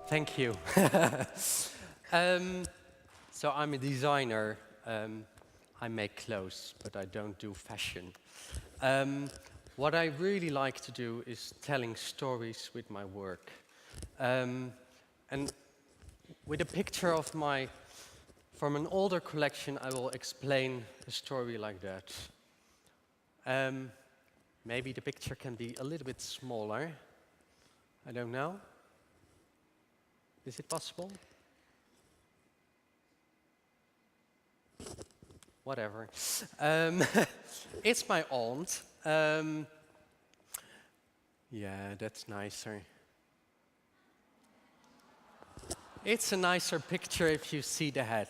Thank you. So I'm a designer. I make clothes, but I don't do fashion. What I really like to do is telling stories with my work. And with a picture of from an older collection, I will explain a story like that. Maybe the picture can be a little bit smaller. I don't know. Is it possible? Whatever. It's my aunt. Yeah, that's nicer. It's a nicer picture if you see the head.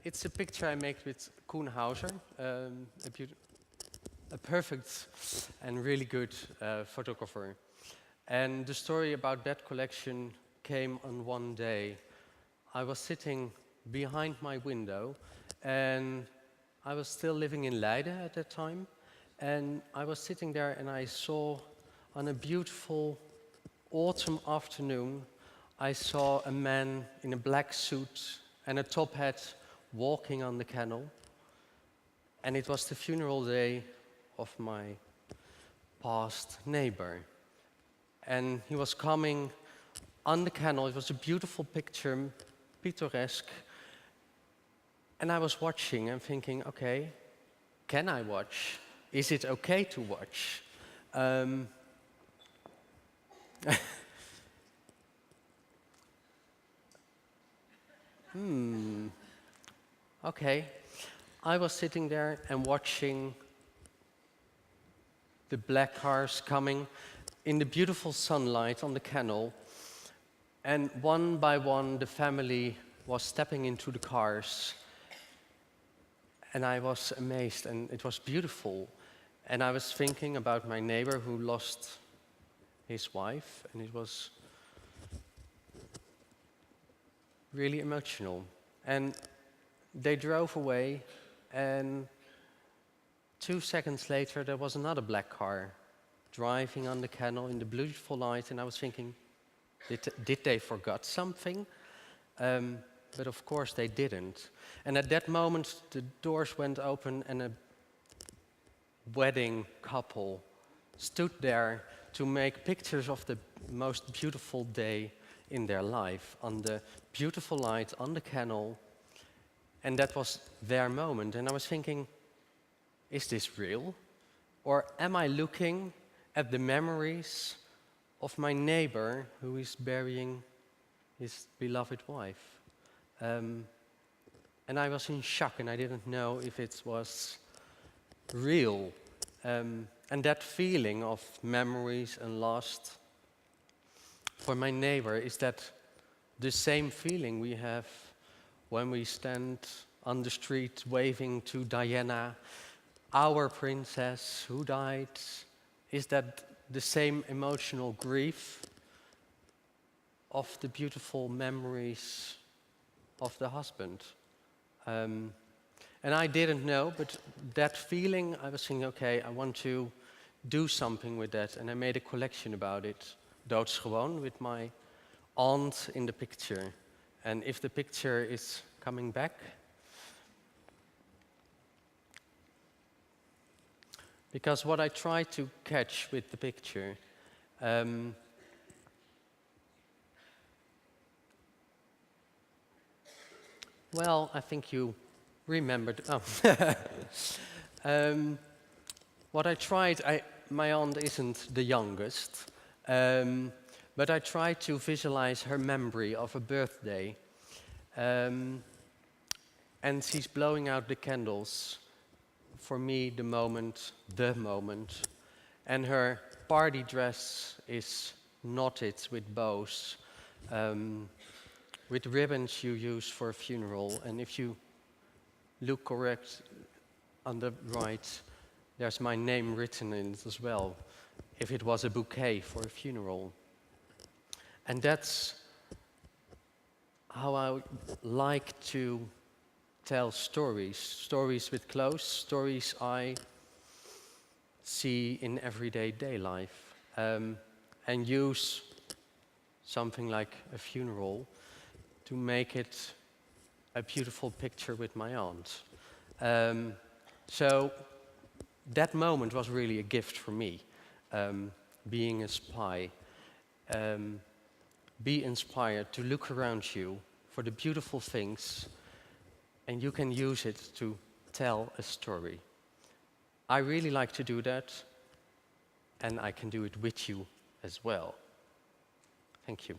It's a picture I made with Koen Hauser, a perfect and really good photographer. And the story about that collection came on one day. I was sitting behind my window, and I was still living in Leiden at that time. And I was sitting there, and I saw, on a beautiful autumn afternoon, I saw a man in a black suit and a top hat walking on the canal. And it was the funeral day of my past neighbor. And he was coming on the canal. It was a beautiful picture, picturesque. And I was watching and thinking, okay, can I watch? Is it okay to watch? Okay. I was sitting there and watching the black cars coming in the beautiful sunlight on the canal. And one by one, the family was stepping into the cars. And I was amazed, and it was beautiful. And I was thinking about my neighbor who lost his wife, and it was really emotional. And they drove away, and 2 seconds later, there was another black car driving on the canal in the beautiful light, and I was thinking, did they forget something? But of course they didn't. And at that moment, the doors went open, and a wedding couple stood there to make pictures of the most beautiful day in their life, on the beautiful light on the canal. And that was their moment. And I was thinking, is this real? Or am I looking at the memories of my neighbor who is burying his beloved wife? And I was in shock, and I didn't know if it was real. And that feeling of memories and lost for my neighbor, is that the same feeling we have when we stand on the street waving to Diana, our princess who died? Is that the same emotional grief of the beautiful memories of the husband? And I didn't know, but that feeling, I was thinking, okay, I want to do something with that. And I made a collection about it, doodsgewoon, with my aunt in the picture. And if the picture is coming back. Because what I tried to catch with the picture, well, I think you remembered. Oh. What I tried, my aunt isn't the youngest, but I tried to visualize her memory of a birthday. And she's blowing out the candles. For me, the moment. And her party dress is knotted with bows, with ribbons you use for a funeral. And if you look correct on the right, there's my name written in it as well, if it was a bouquet for a funeral. And that's how I like to tell stories with clothes, stories I see in everyday day life, and use something like a funeral to make it a beautiful picture with my aunt. So that moment was really a gift for me, being a spy. Be inspired to look around you for the beautiful things, and you can use it to tell a story. I really like to do that, and I can do it with you as well. Thank you.